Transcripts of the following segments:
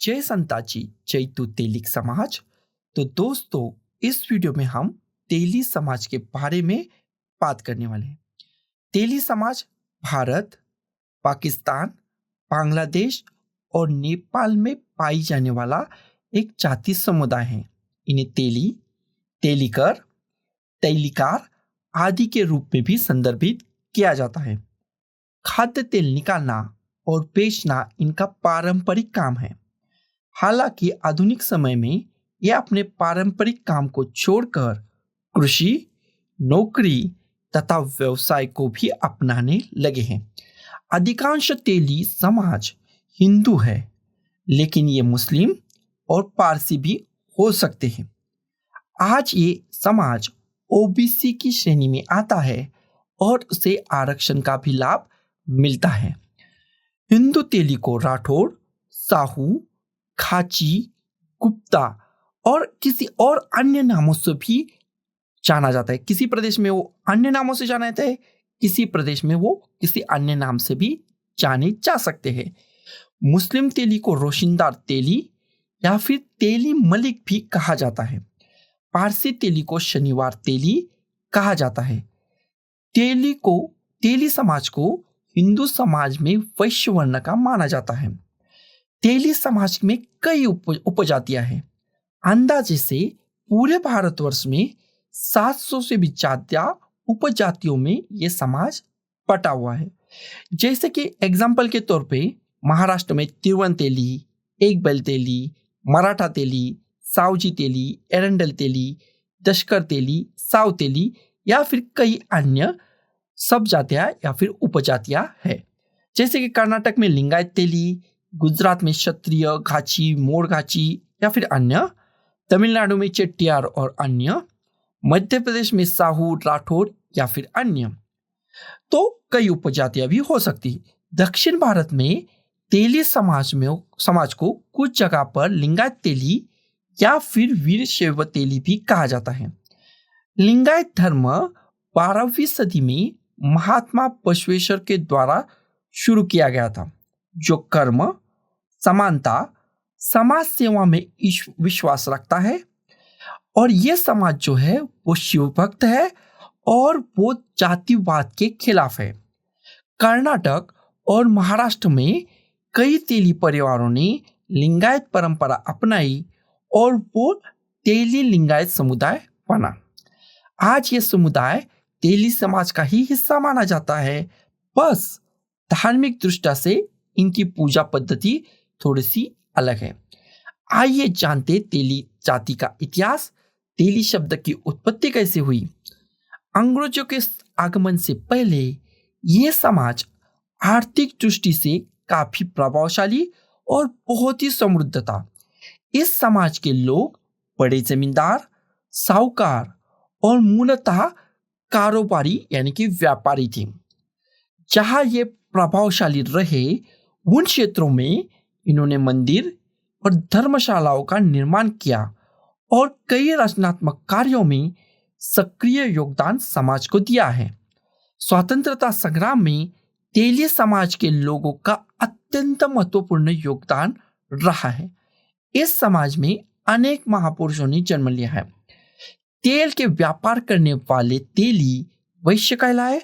जय संताजी जय तू तेलिक समाज। तो दोस्तों, इस वीडियो में हम तेली समाज के बारे में बात करने वाले हैं। तेली समाज भारत, पाकिस्तान, बांग्लादेश और नेपाल में पाई जाने वाला एक जाति समुदाय है। इन्हें तेली, तेलिकर, तेलिकार आदि के रूप में भी संदर्भित किया जाता है। खाद्य तेल निकालना और बेचना इनका पारंपरिक काम है। हालांकि आधुनिक समय में ये अपने पारंपरिक काम को छोड़कर कृषि, नौकरी तथा व्यवसाय को भी अपनाने लगे हैं। अधिकांश तेली समाज हिंदू है, लेकिन ये मुस्लिम और पारसी भी हो सकते हैं। आज ये समाज ओबीसी की श्रेणी में आता है और उसे आरक्षण का भी लाभ मिलता है। हिंदू तेली को राठौड़, साहू, खाची, गुप्ता और किसी और अन्य नामों से भी जाना जाता है। किसी प्रदेश में वो अन्य नामों से जाना जाता है, किसी प्रदेश में वो किसी अन्य नाम से भी जाने जा सकते हैं। मुस्लिम तेली को रोशिनदार तेली या फिर तेली मलिक भी कहा जाता है। पारसी तेली को शनिवार तेली कहा जाता है। तेली समाज को हिंदू समाज में वैश्य वर्ण का माना जाता है। तेली समाज में कई उपजातियां हैं। अंदाजे से पूरे भारतवर्ष में 700 से भी ज्यादा उपजातियों में यह समाज बटा हुआ है। जैसे कि एग्जाम्पल के तौर पे महाराष्ट्र में तिरुवन तेली, एक बैल तेली, मराठा तेली, सावजी तेली, एरंडल तेली, दशकर तेली, साव तेली या फिर कई अन्य सब जातियां या फिर उपजातियां हैं। जैसे कि कर्नाटक में लिंगायत तेली, गुजरात में क्षत्रिय, घाची, मोड़ घाची या फिर अन्य, तमिलनाडु में चेट्टियार और अन्य, मध्य प्रदेश में साहू, राठौड़ या फिर अन्य। तो कई उपजातियां भी हो सकती है। दक्षिण भारत में तेली समाज को कुछ जगह पर लिंगायत तेली या फिर वीरशैव तेली भी कहा जाता है। लिंगायत धर्म 12वीं सदी में महात्मा बसवेश्वर के द्वारा शुरू किया गया था, जो कर्म, समानता, समाज सेवा में विश्वास रखता है। और यह समाज जो है वो शिव भक्त है और वो जातिवाद के खिलाफ है। कर्नाटक और महाराष्ट्र में कई तेली परिवारों ने लिंगायत परंपरा अपनाई और वो तेली लिंगायत समुदाय बना। आज ये समुदाय तेली समाज का ही हिस्सा माना जाता है। बस धार्मिक दृष्टि से इनकी पूजा पद्धति थोड़ी सी अलग है। आइए जानते तेली जाति का इतिहास। तेली शब्द की उत्पत्ति कैसे हुई। अंग्रेजों के आगमन से पहले यह समाज आर्थिक दृष्टि से काफी प्रभावशाली और बहुत ही समृद्ध था। इस समाज के लोग बड़े जमींदार, साहूकार और मूलतः कारोबारी यानी कि व्यापारी थे। जहां ये प्रभावशाली रहे, उन क्षेत्रों में इन्होंने मंदिर और धर्मशालाओं का निर्माण किया और कई रचनात्मक कार्यों में सक्रिय योगदान समाज को दिया है। स्वतंत्रता संग्राम में तेली समाज के लोगों का अत्यंत महत्वपूर्ण योगदान रहा है। इस समाज में अनेक महापुरुषों ने जन्म लिया है। तेल के व्यापार करने वाले तेली वैश्य कहलाए।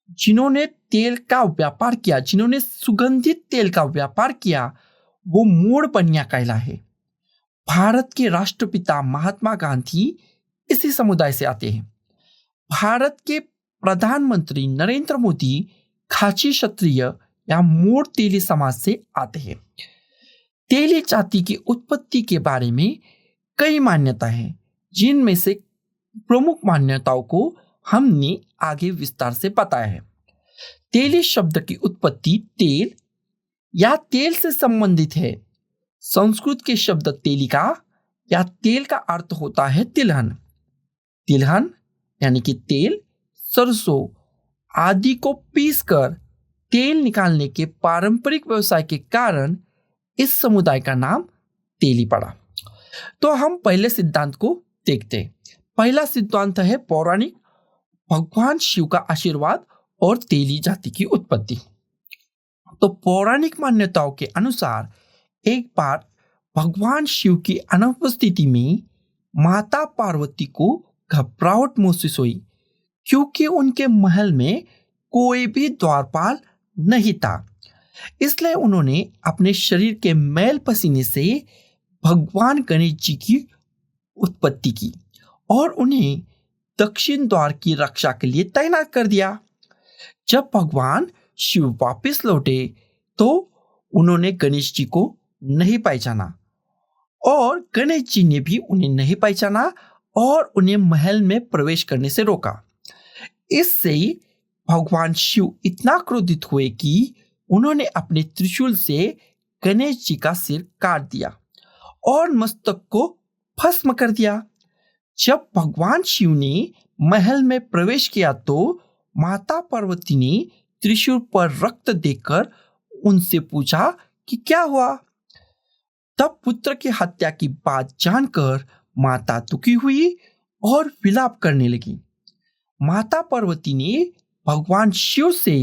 जिन्होंने तेल का व्यापार किया, जिन्होंने सुगंधित तेल का व्यापार किया, वो मोड़ बनिया कहलाए। भारत के राष्ट्रपिता महात्मा गांधी इसी समुदाय से आते हैं। भारत के प्रधानमंत्री नरेंद्र मोदी खाची क्षत्रिय या मोड़ तेली समाज से आते हैं। तेली जाति की उत्पत्ति के बारे में कई मान्यताएं हैं, जिनमें से प्रमुख मान्यताओं को हमने आगे विस्तार से बताया है। तेली शब्द की उत्पत्ति तेल या तेल से संबंधित है। संस्कृत के शब्द तेलिका या तेल का अर्थ होता है तिलहन। तिलहन यानी कि तेल, सरसों आदि को पीसकर तेल निकालने के पारंपरिक व्यवसाय के कारण इस समुदाय का नाम तेली पड़ा। तो हम पहले सिद्धांत को देखते हैं। पहला सिद्धांत है पौराणिक, भगवान शिव का आशीर्वाद और तेली जाति की उत्पत्ति। तो पौराणिक मान्यताओं के अनुसार एक बार भगवान शिव की अनुपस्थिति में माता पार्वती को घबराहट महसूस हुई, क्योंकि उनके महल में कोई भी द्वारपाल नहीं था। इसलिए उन्होंने अपने शरीर के मैल पसीने से भगवान गणेश जी की उत्पत्ति की और उन्हें दक्षिण द्वार की रक्षा के लिए तैनात कर दिया। जब भगवान शिव वापस लौटे तो उन्होंने गणेश जी को नहीं पहचाना और गणेश जी ने भी उन्हें नहीं पहचाना और उन्हें महल में प्रवेश करने से रोका। इससे भगवान शिव इतना क्रोधित हुए कि उन्होंने अपने त्रिशूल से गणेश जी का सिर काट दिया और मस्तक को भस्म कर दिया। जब भगवान शिव ने महल में प्रवेश किया तो माता पार्वती ने त्रिशूल पर रक्त देखकर उनसे पूछा कि क्या हुआ। तब पुत्र की हत्या की बात जानकर माता दुखी हुई और विलाप करने लगी। माता पार्वती ने भगवान शिव से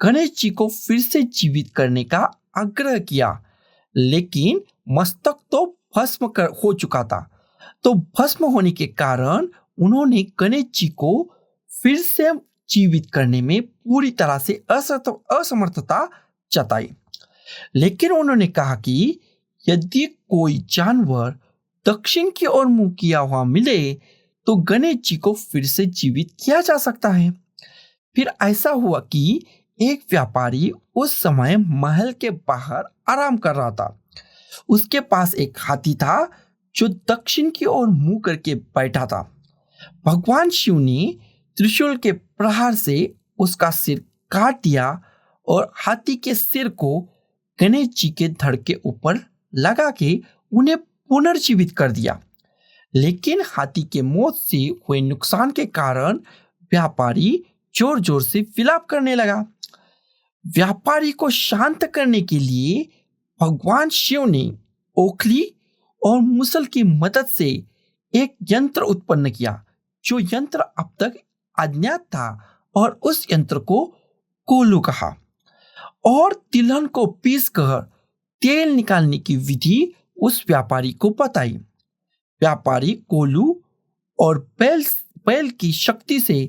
गणेश जी को फिर से जीवित करने का आग्रह किया, लेकिन मस्तक तो भस्म हो चुका था। तो भस्म होने के कारण उन्होंने गणेश जी को फिर से जीवित करने में पूरी तरह से असमर्थता जताई। लेकिन उन्होंने कहा कि यदि कोई जानवर दक्षिण की ओर मुंह किया हुआ मिले तो गणेश जी को फिर से जीवित किया जा सकता है। फिर ऐसा हुआ कि एक व्यापारी उस समय महल के बाहर आराम कर रहा था। उसके पास एक हाथी था जो दक्षिण की ओर मुंह करके बैठा था। भगवान शिव ने त्रिशूल के प्रहार से उसका सिर काट दिया और हाथी के सिर को गणेश जी के धड़ के ऊपर लगा के उन्हें पुनर्जीवित कर दिया। लेकिन हाथी के मौत से हुए नुकसान के कारण व्यापारी जोर जोर से विलाप करने लगा। व्यापारी को शांत करने के लिए भगवान शिव ने ओखली और मुसल की मदद से एक यंत्र उत्पन्न किया, जो यंत्र अब तक अज्ञात था, और उस यंत्र को कोलू कहा और तिलहन को पीसकर तेल निकालने की विधि उस व्यापारी को बताई। व्यापारी कोलू और बैल की शक्ति से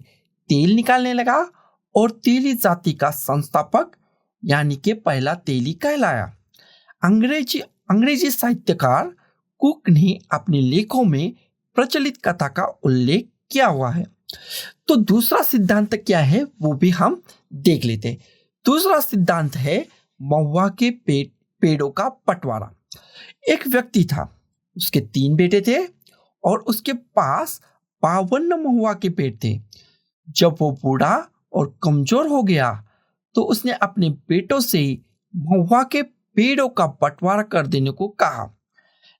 तेल निकालने लगा और तेली जाति का संस्थापक यानी कि पहला तेली कहलाया। अंग्रेजी साहित्यकार कुक ने अपने लेखों में प्रचलित कथा का उल्लेख किया हुआ है। तो दूसरा सिद्धांत क्या है वो भी हम देख लेते हैं। दूसरा सिद्धांत है महुआ के पेड़ों का बंटवारा। एक व्यक्ति था, उसके 3 बेटे थे और उसके पास 52 महुआ के पेड़ थे। जब वो बूढ़ा और कमजोर हो गया तो उसने अपने बेटों से महुआ के पेड़ों का बंटवारा कर देने को कहा।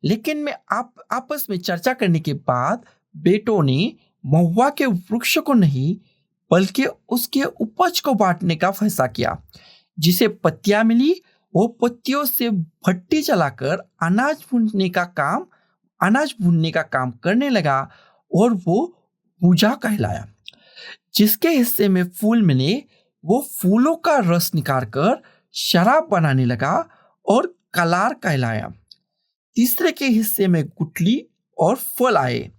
लेकिन में आपस में चर्चा करने के बाद बेटों ने महुआ के वृक्ष को नहीं बल्कि उसके उपज को बांटने का फैसला किया। जिसे पत्तियां मिली वो पत्तियों से भट्टी जलाकर अनाज भूनने का काम करने लगा और वो पूजा कहलाया। जिसके हिस्से में फूल मिले वो फूलों का रस निकालकर शराब बनाने लगा और कलार कहलाया। तीसरे के हिस्से में गुठली और फल आए,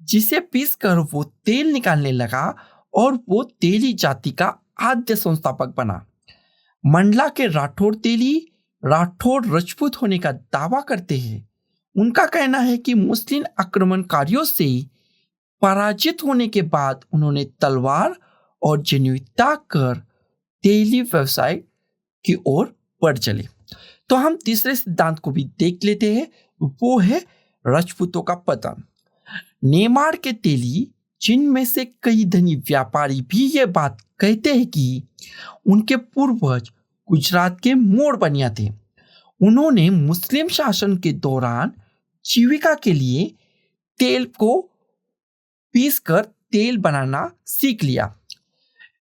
जिसे पीसकर वो तेल निकालने लगा और वो तेली जाति का आद्य संस्थापक बना। मंडला के राठौड़ राजपूत होने का दावा करते हैं। उनका कहना है कि मुस्लिम आक्रमणकारियों से पराजित होने के बाद उन्होंने तलवार और जनेऊ त्याग कर तेली व्यवसाय की ओर बढ़ चले। तो हम तीसरे सिद्धांत को भी देख लेते हैं, वो है राजपूतों का पतन। नेमाड़ के तेली, जिनमें से कई धनी व्यापारी भी ये बात कहते हैं कि उनके पूर्वज गुजरात के मोड़ बनिया थे। उन्होंने मुस्लिम शासन के दौरान जीविका के लिए तेल को पीसकर तेल बनाना सीख लिया।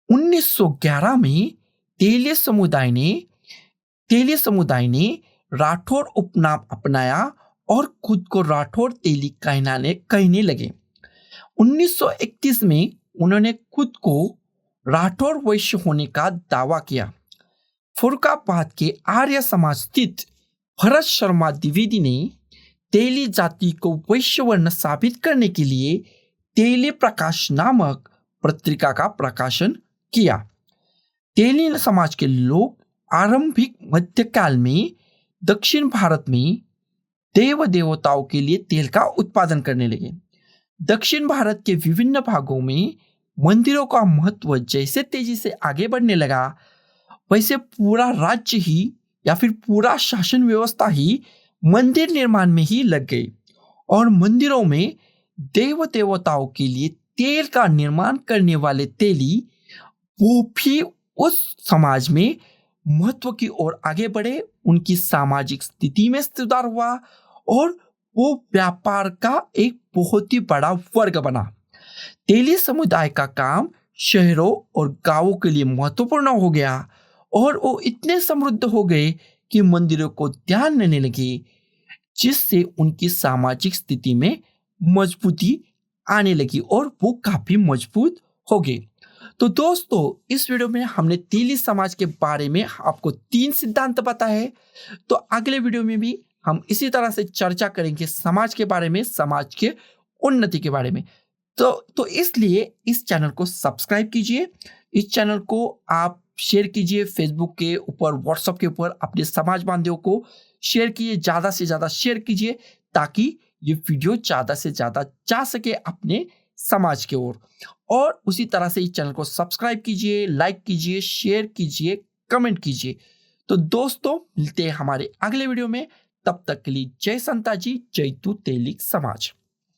1911 में तेली समुदाय ने राठौड़ उपनाम अपनाया और खुद को राठौड़ तेली कहने लगे। 1931 में उन्होंने खुद को राठौड़ वैश्य होने का दावा किया। फुरकाबाद के आर्य समाज स्थित भरत शर्मा द्विवेदी ने तेली जाति को वैश्य वर्ण साबित करने के लिए तेली प्रकाश नामक पत्रिका का प्रकाशन किया। तेली समाज के लोग आरंभिक मध्यकाल में दक्षिण भारत में देव देवताओं के लिए तेल का उत्पादन करने लगे। दक्षिण भारत के विभिन्न भागों में मंदिरों का महत्व जैसे तेजी से आगे बढ़ने लगा, वैसे पूरा राज्य ही या फिर पूरा शासन व्यवस्था ही मंदिर निर्माण में ही लग गई और मंदिरों में देव देवताओं के लिए तेल का निर्माण करने वाले तेली वो भी उस समाज में महत्व की ओर आगे बढ़े। उनकी सामाजिक स्थिति में सुधार हुआ और वो व्यापार का एक बहुत ही बड़ा वर्ग बना। तेली समुदाय का काम शहरों और गांवों के लिए महत्वपूर्ण हो गया और वो इतने समृद्ध हो गए कि मंदिरों को ध्यान देने लगे, जिससे उनकी सामाजिक स्थिति में मजबूती आने लगी और वो काफी मजबूत हो गए। तो दोस्तों, इस वीडियो में हमने तेली समाज के बारे में आपको 3 सिद्धांत बताए हैं। तो अगले वीडियो में भी हम इसी तरह से चर्चा करेंगे समाज के बारे में, समाज के उन्नति के बारे में। तो इसलिए इस चैनल को सब्सक्राइब कीजिए, इस चैनल को आप शेयर कीजिए फेसबुक के ऊपर, व्हाट्सएप के ऊपर, अपने समाज बांधवों को शेयर कीजिए, ज़्यादा से ज़्यादा शेयर कीजिए ताकि ये वीडियो ज़्यादा से ज़्यादा जा सके अपने समाज की ओर। और उसी तरह से इस चैनल को सब्सक्राइब कीजिए, लाइक कीजिए, शेयर कीजिए, कमेंट कीजिए। तो दोस्तों, मिलते हैं हमारे अगले वीडियो में। तब तक के लिए जय संता जी, जय तू तेली समाज।